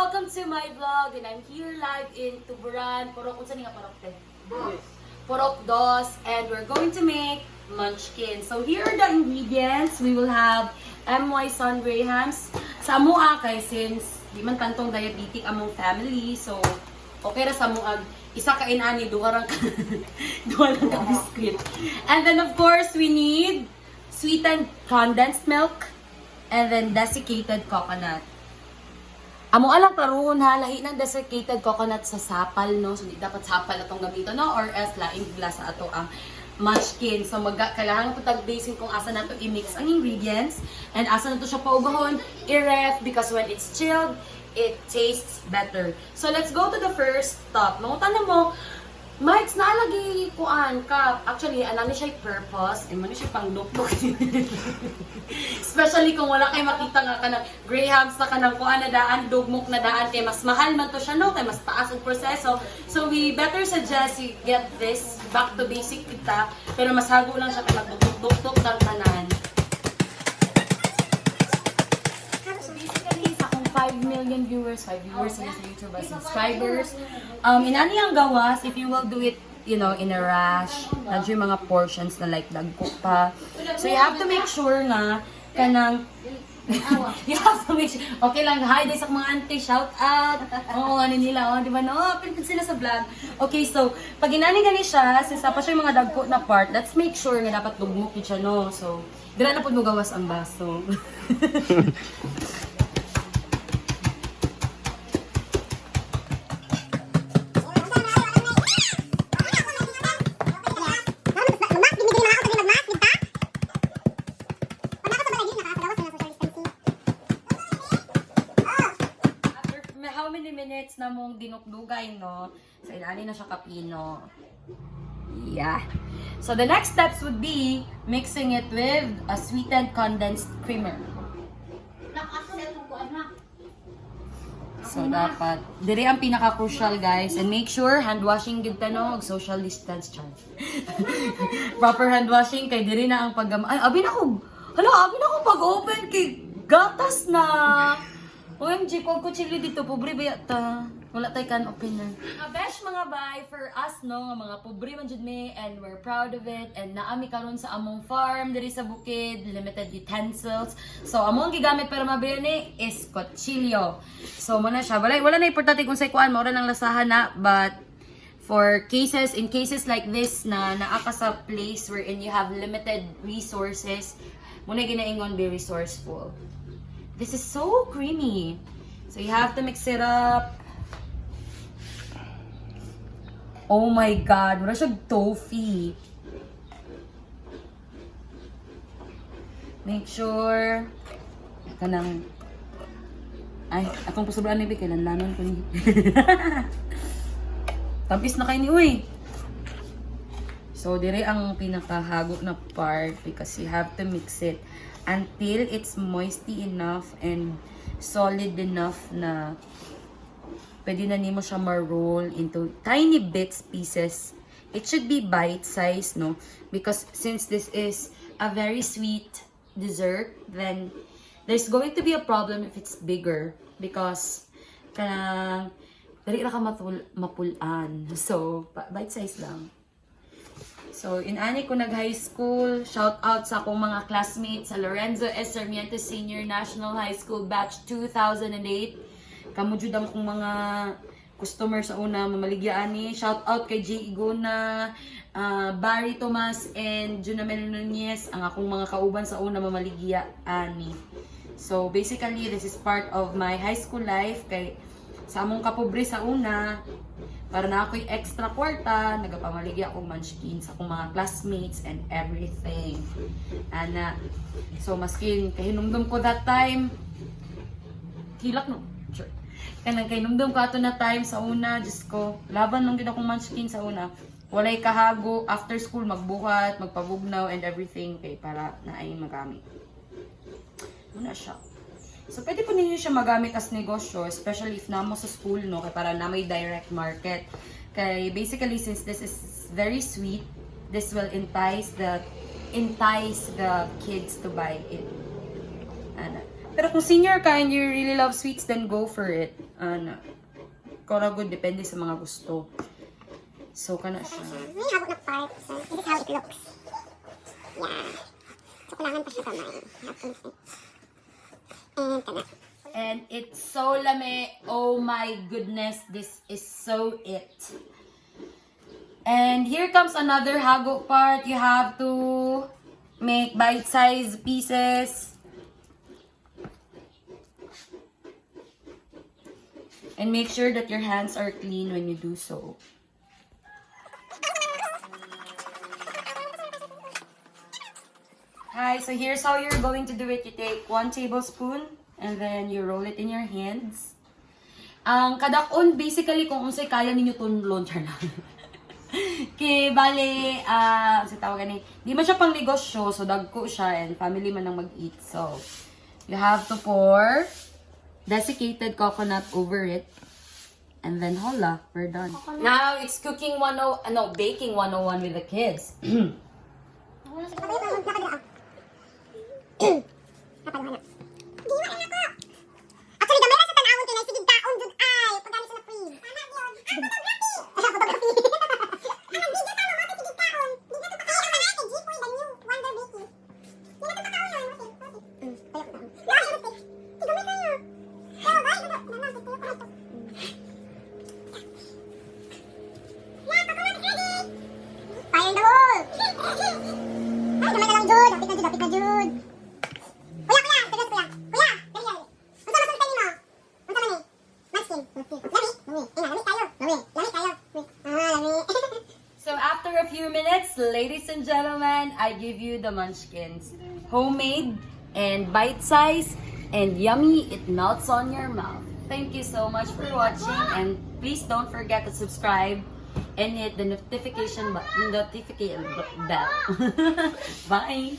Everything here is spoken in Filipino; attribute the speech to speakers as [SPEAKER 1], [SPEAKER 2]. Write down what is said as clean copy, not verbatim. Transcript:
[SPEAKER 1] welcome to my vlog and I'm here live in Tuburan, Purok, unsa ni nga Purok te? Purok Dos, and we're going to make Munchkins. So here are the ingredients. We will have MY Son Grahams. Sa amua kay since di man tantong diabetic among family, so okay ra sa among isa ka inani, duha lang ka biscuit. And then of course we need sweetened condensed milk and then desiccated coconut. Amo alang karon ha, lahi ng desiccated coconut sa sapal, no? So di dapat sapal atong gamiton, no? Or else laing bigla sa ato ang munchkin. So kailangan po tag-basing kung asa nato i-mix ang ingredients and asa nato siya paugahon, i-ref because when it's chilled, it tastes better. So let's go to the first step. Mangutan na mo, Mike's naalagi kuan ka. Actually, anani siya purpose. Ay, mani siya pang notebook. Especially kung wala kayo makita nga ka ng grahams na ka ng kuan na daan, dugmok na daan. Kaya mas mahal man to siya, no? Kaya mas taas ang proseso. So, we better suggest you get this back to basic kita. Pero mas hago lang siya kaya magdugdug-dugdug ng tanan. 5 million viewers, 5 viewers sa YouTube by subscribers. Inani ang gawas, if you will do it, you know, in a rush, nandiyo yung mga portions na like dagko pa. So you have to make sure nga kanang you have to make sure. Okay lang, hi guys sa mga auntie, shout out. Oo, ano nila, di ba no? Pinipin sila sa vlog. Okay, so pag inani gani siya, since pa siya yung mga dagko na part, let's make sure nga dapat dugmok yun siya, no? So, dira na po mo gawas ang baso. Minutes na mong dinukdugay, no? So, ilani na siya kapino. Yeah. So, the next steps would be mixing it with a sweetened condensed creamer. So, dapat. Diri ang pinaka-crucial, guys. And make sure, hand washing good no? Social distance charge. Proper hand washing, kay diri na ang ay, abi na ko pag-open kay gatas na. OMG, kung kuchili dito, pobre ba yata? Wala tayo kan opener. Besh mga bay, for us no, mga pobre man jud me, and we're proud of it, and naami karon sa among farm diri sa bukid, limited utensils. So among gigamit para mabili ni is kutsilyo. So muna siya, wala na importante kung sa kuan, maura nang lasahan na, but for cases, in cases like this na naa ka sa place wherein you have limited resources, muna ginaingon be resourceful. This is so creamy. So you have to mix it up. Oh my god, wala siyang toffee. Make sure kanang ay, akong pasobraan ni kailan lanon ko ni. Tampis na kayo ni uy. So dire ang pinakahago na part because you have to mix it until it's moisty enough and solid enough na pwede na nimo siya ma-roll into tiny pieces. It should be bite-sized, no? Because since this is a very sweet dessert, then there's going to be a problem if it's bigger because dali ra ka mapulan. So, bite-sized lang. So, inani ko nag-high school. Shout out sa akong mga classmates sa Lorenzo S. Sarmiento Senior National High School Batch 2008. Kamu jud ang kong mga customer sa una, mamaligya ani. Shout out kay J. Igona, Barry Tomas, and Junamel Nunez. Ang akong mga kauban sa una, mamaligya ani. So, basically, this is part of my high school life. Kay sa among kapobre sa una, para na ako'y extra kwarta, nagapamaligya akong munchkins sa akong mga classmates and everything. Ana. So, maskin, kahinumdum ko that time, hilak no? Sure. Kanang kahinumdum ko ato na time sa una, Diyos ko, laban lang din akong munchkin sa una. Walay kahago, after school, magbuhat, magpabugnaw and everything, kay para na ay magamit. Muna siya. So, pwede po ninyo siya magamit as negosyo, especially if namo sa school, no? Kaya para na may direct market. Kaya basically, since this is very sweet, this will entice the kids to buy it. Pero kung senior ka and you really love sweets, then go for it. Kora good, depende sa mga gusto. So, kana siya.
[SPEAKER 2] May hawak na part. So, this is how it looks. Yeah. So, kailangan pa siya kamay. Have to mix it. And kana.
[SPEAKER 1] And it's so lame. Oh my goodness, this is so it. And here comes another hagok part. You have to make bite-sized pieces. And make sure that your hands are clean when you do so. Hi, so here's how you're going to do it. You take 1 tablespoon and then you roll it in your hands. Ang kadakon, basically, kung unsay kaya ninyo tunlon, na. Kay, bale, sa tawagan di man siya pang negosyo, so dagko siya and family man ang mag-eat. So, you have to pour desiccated coconut over it. And then, hola, we're done. Now, it's baking 101 with the kids.
[SPEAKER 2] Actually, gamay na sa tanawon kay sige daon jud ay pagani sa freeze. Tama yun. Photography. Ang video sa mo sige daon. Di na to pa kayo man ay G for the new Wonder Baking. Di na to pa kayo yun. Kayo daon. Lahi mo tik. Di gamay kayo. Pero bay mo na na kayo pa to. Ya, coconut ready. Fire in the hole. Ay, gamay na lang jud. Dapit na jud. Kuya, tegas kuya. Kuya, dali. Unsa man sultan nimo? Unsa man ni? Munchkin. Lami tayo. Lami tayo. Lami.
[SPEAKER 1] So after a few minutes, ladies and gentlemen, I give you the Munchkins. Homemade and bite-sized and yummy. It melts on your mouth. Thank you so much for watching, and please don't forget to subscribe and hit the notification bell. Bye!